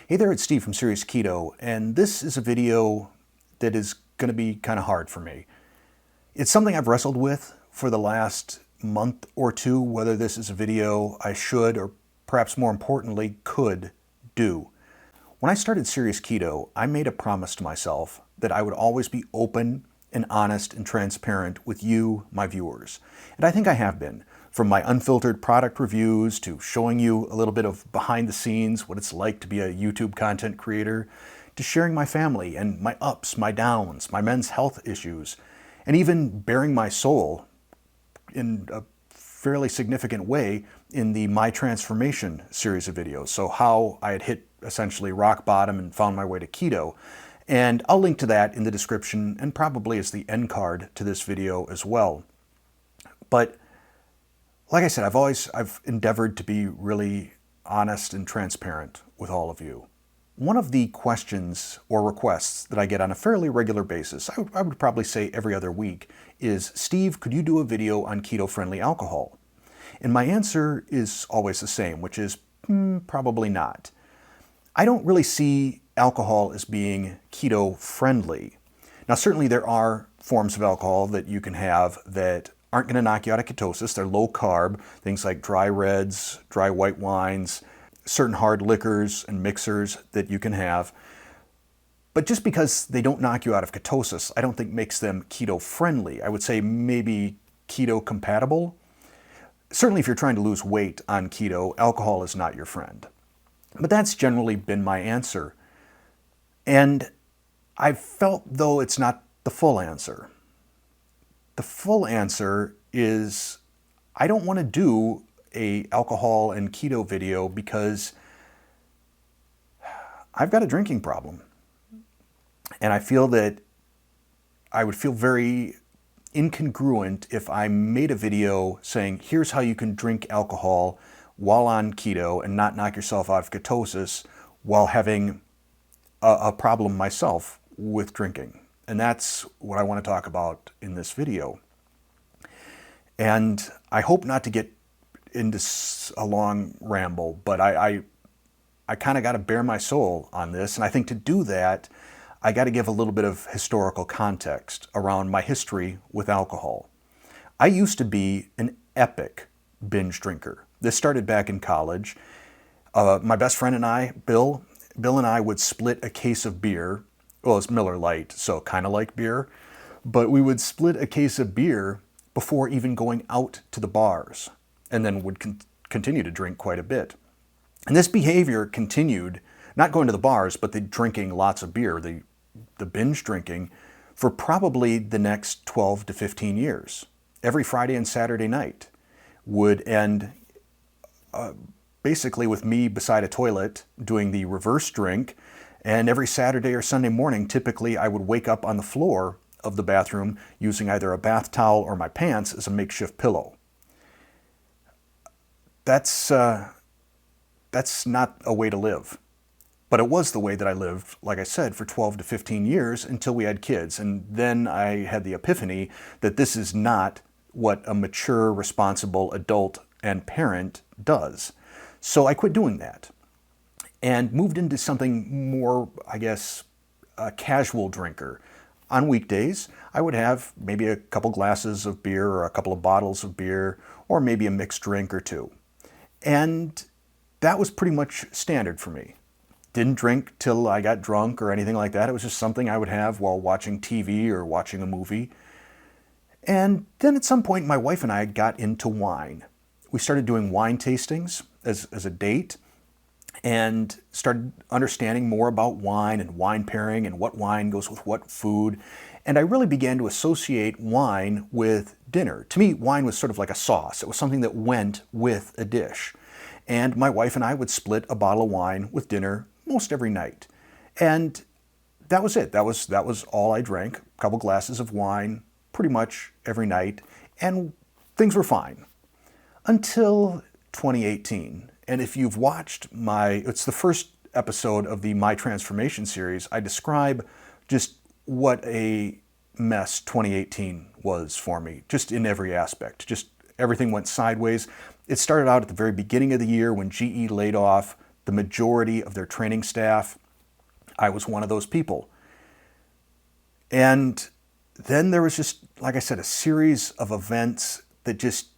Hey there, it's Steve from Serious Keto, and this is a video that is going to be kind of hard for me. It's something I've wrestled with for the last month or two, whether this is a video I should, or perhaps more importantly, could do. When I started Serious Keto, I made a promise to myself that I would always be open and honest and transparent with you, my viewers. And I think I have been. From my unfiltered product reviews to showing you a little bit of behind the scenes, what it's like to be a YouTube content creator, to sharing my family and my ups, my downs, my men's health issues, and even bearing my soul in a fairly significant way in the My Transformation series of videos. So how I had hit essentially rock bottom and found my way to keto. And I'll link to that in the description and probably as the end card to this video as well. But like I said, I've endeavored to be really honest and transparent with all of you. One of the questions or requests that I get on a fairly regular basis, I would probably say every other week, is, Steve, could you do a video on keto-friendly alcohol? And my answer is always the same, which is probably not. I don't really see alcohol as being keto-friendly. Now, certainly there are forms of alcohol that you can have that aren't going to knock you out of ketosis. They're low carb, things like dry reds, dry white wines, certain hard liquors and mixers that you can have. But just because they don't knock you out of ketosis, I don't think makes them keto friendly. I would say maybe keto compatible. Certainly if you're trying to lose weight on keto, alcohol is not your friend. But that's generally been my answer. And I've felt, though, it's not the full answer. The full answer is I don't want to do a alcohol and keto video because I've got a drinking problem. And I feel that I would feel very incongruent if I made a video saying, here's how you can drink alcohol while on keto and not knock yourself out of ketosis while having a problem myself with drinking. And that's what I want to talk about in this video. And I hope not to get into a long ramble, but I kind of got to bare my soul on this. And I think to do that, I got to give a little bit of historical context around my history with alcohol. I used to be an epic binge drinker. This started back in college. My best friend and I, Bill and I would split a case of beer. Well, it's Miller Lite, so kind of like beer. But we would split a case of beer before even going out to the bars, and then would continue to drink quite a bit. And this behavior continued, not going to the bars, but the drinking lots of beer, the binge drinking, for probably the next 12 to 15 years. Every Friday and Saturday night would end basically with me beside a toilet doing the reverse drink. And every Saturday or Sunday morning, typically I would wake up on the floor of the bathroom using either a bath towel or my pants as a makeshift pillow. That's not a way to live. But it was the way that I lived, like I said, for 12 to 15 years until we had kids. And then I had the epiphany that this is not what a mature, responsible adult and parent does. So I quit doing that and moved into something more, I guess, a casual drinker. On weekdays, I would have maybe a couple glasses of beer or a couple of bottles of beer or maybe a mixed drink or two. And that was pretty much standard for me. Didn't drink till I got drunk or anything like that. It was just something I would have while watching TV or watching a movie. And then at some point, my wife and I got into wine. We started doing wine tastings as a date and started understanding more about wine and wine pairing and what wine goes with what food. And I really began to associate wine with dinner. To me, wine was sort of like a sauce. It was something that went with a dish. And my wife and I would split a bottle of wine with dinner most every night. And that was it. That was all I drank. A couple glasses of wine pretty much every night. And things were fine until 2018. And if you've watched it's the first episode of the My Transformation series, I describe just what a mess 2018 was for me, just in every aspect. Just everything went sideways. It started out at the very beginning of the year when GE laid off the majority of their training staff. I was one of those people. And then there was just, like I said, a series of events that just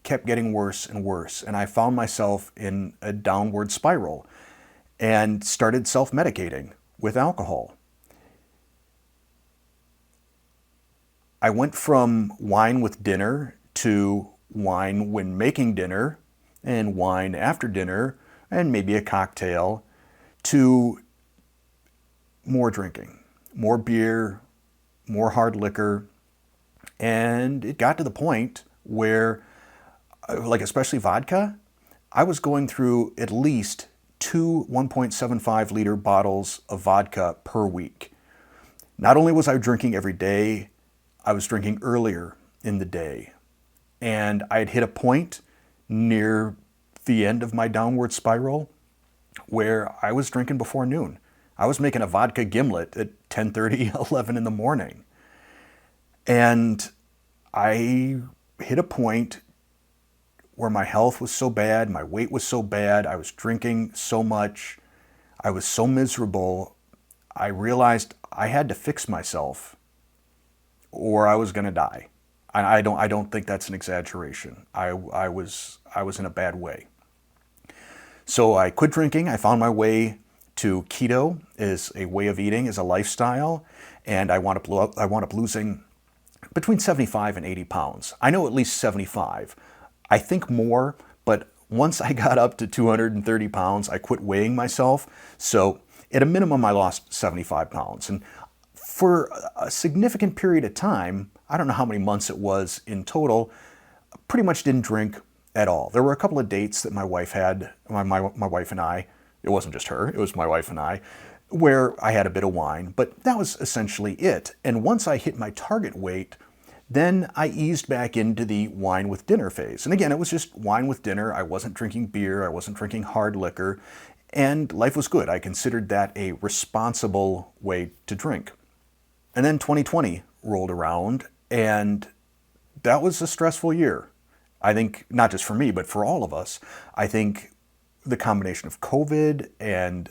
kept getting worse and worse. And I found myself in a downward spiral and started self-medicating with alcohol. I went from wine with dinner to wine when making dinner and wine after dinner and maybe a cocktail to more drinking, more beer, more hard liquor. And it got to the point where, like especially vodka, I was going through at least 2 1.75 liter bottles of vodka per week. Not only was I drinking every day, I was drinking earlier in the day. And I had hit a point near the end of my downward spiral where I was drinking before noon. I was making a vodka gimlet at 10:30, 11 in the morning. And I hit a point where my health was so bad, my weight was so bad, I was drinking so much, I was so miserable, I realized I had to fix myself or I was going to die. I don't think that's an exaggeration. I was in a bad way. So I quit drinking. I found my way to keto as a way of eating, as a lifestyle, and I wound up losing between 75 and 80 pounds. I know at least 75. I think more, but once I got up to 230 pounds, I quit weighing myself. So at a minimum, I lost 75 pounds. And for a significant period of time, I don't know how many months it was in total, pretty much didn't drink at all. There were a couple of dates that my wife had, my wife and I, it wasn't just her, it was my wife and I, where I had a bit of wine, but that was essentially it. And once I hit my target weight, then I eased back into the wine with dinner phase. And again, it was just wine with dinner. I wasn't drinking beer, I wasn't drinking hard liquor, and life was good. I considered that a responsible way to drink. And then 2020 rolled around, and that was a stressful year. I think not just for me, but for all of us. I think the combination of COVID and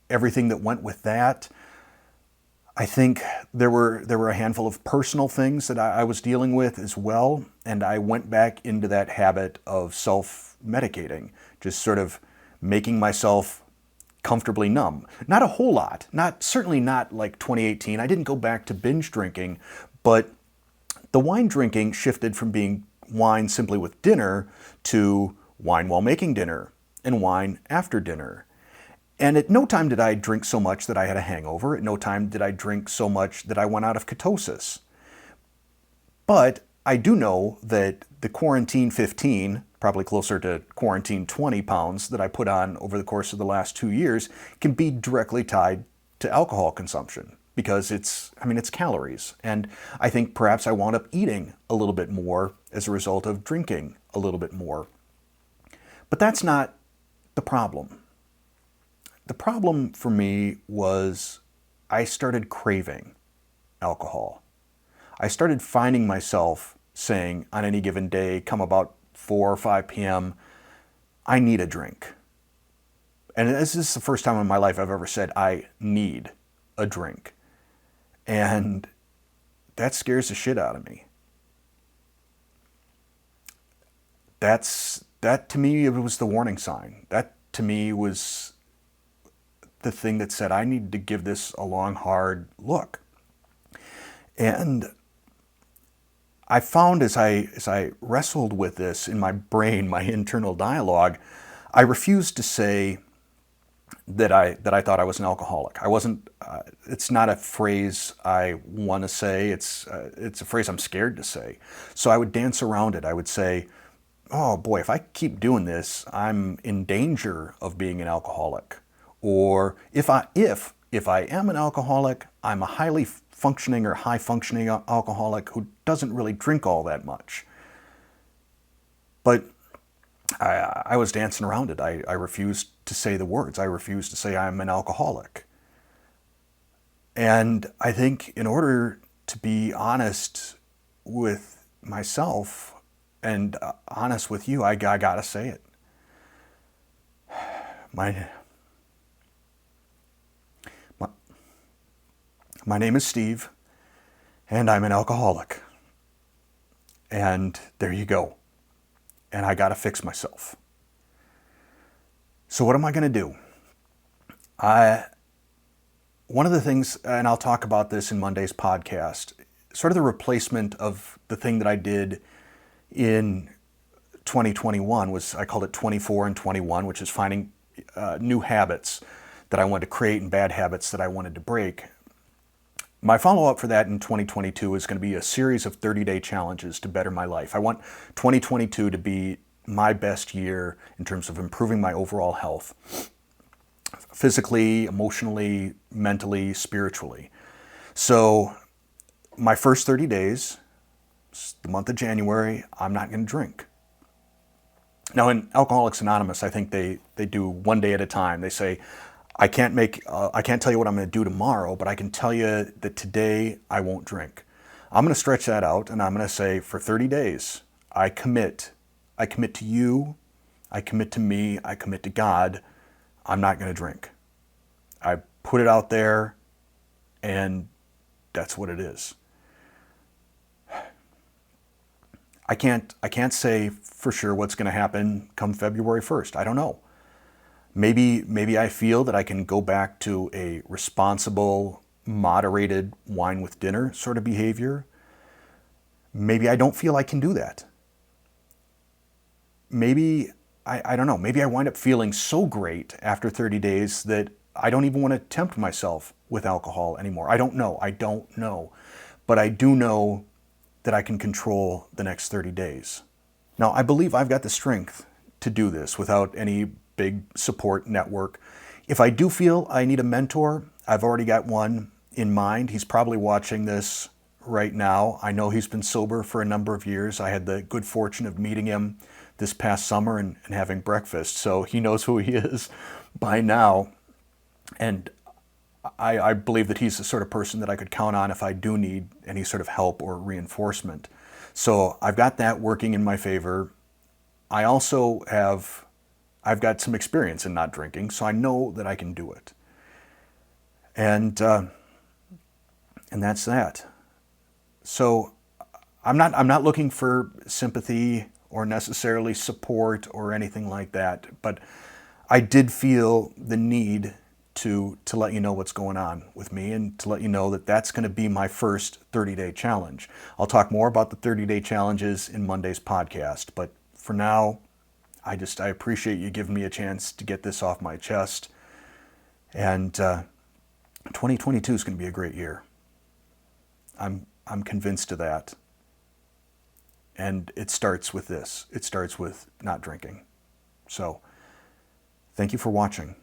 everything that went with that, I think there were a handful of personal things that I was dealing with as well, and I went back into that habit of self-medicating, just sort of making myself comfortably numb. Not a whole lot, certainly not like 2018. I didn't go back to binge drinking, but the wine drinking shifted from being wine simply with dinner to wine while making dinner and wine after dinner. And at no time did I drink so much that I had a hangover. At no time did I drink so much that I went out of ketosis. But I do know that the quarantine 15, probably closer to quarantine 20 pounds that I put on over the course of the last 2 years can be directly tied to alcohol consumption because it's calories. And I think perhaps I wound up eating a little bit more as a result of drinking a little bit more. But that's not the problem. The problem for me was I started craving alcohol. I started finding myself saying on any given day, come about 4 or 5 p.m., I need a drink. And this is the first time in my life I've ever said I need a drink. And that scares the shit out of me. That to me, it was the warning sign. That to me was the thing that said I need to give this a long, hard look. And I found as I wrestled with this in my brain, my internal dialogue, I refused to say that I thought I was an alcoholic. I wasn't. It's not a phrase I want to say. It's a phrase I'm scared to say. So I would dance around it. I would say, "Oh boy, if I keep doing this, I'm in danger of being an alcoholic." Or if I am an alcoholic, I'm a highly functioning or high functioning alcoholic who doesn't really drink all that much. But I was dancing around it. I refused to say the words. I refused to say I'm an alcoholic. And I think in order to be honest with myself and honest with you, I gotta say it. My, my, my name is Steve, and I'm an alcoholic. And there you go. And I got to fix myself. So what am I going to do? One of the things, and I'll talk about this in Monday's podcast, sort of the replacement of the thing that I did in 2021 was, I called it 24 and 21, which is finding new habits that I wanted to create and bad habits that I wanted to break. My follow-up for that in 2022 is going to be a series of 30-day challenges to better my life. I want 2022 to be my best year in terms of improving my overall health, physically, emotionally, mentally, spiritually. So my first 30 days, the month of January, I'm not going to drink. Now in Alcoholics Anonymous, I think they do one day at a time. They say, I can't tell you what I'm going to do tomorrow, but I can tell you that today I won't drink. I'm going to stretch that out, and I'm going to say for 30 days, I commit to you, I commit to me, I commit to God, I'm not going to drink. I put it out there, and that's what it is. I can't say for sure what's going to happen come February 1st. I don't know. Maybe I feel that I can go back to a responsible, moderated wine with dinner sort of behavior. Maybe I don't feel I can do that. Maybe, I don't know, maybe I wind up feeling so great after 30 days that I don't even want to tempt myself with alcohol anymore. I don't know. But I do know that I can control the next 30 days. Now, I believe I've got the strength to do this without any big support network. If I do feel I need a mentor, I've already got one in mind. He's probably watching this right now. I know he's been sober for a number of years. I had the good fortune of meeting him this past summer and having breakfast, so he knows who he is by now. And I believe that he's the sort of person that I could count on if I do need any sort of help or reinforcement. So I've got that working in my favor. I've got some experience in not drinking, so I know that I can do it. And that's that. So I'm not looking for sympathy or necessarily support or anything like that, but I did feel the need to let you know what's going on with me and to let you know that that's going to be my first 30-day challenge. I'll talk more about the 30-day challenges in Monday's podcast, but for now, I appreciate you giving me a chance to get this off my chest. And 2022 is going to be a great year. I'm convinced of that. And it starts with this. It starts with not drinking. So, thank you for watching.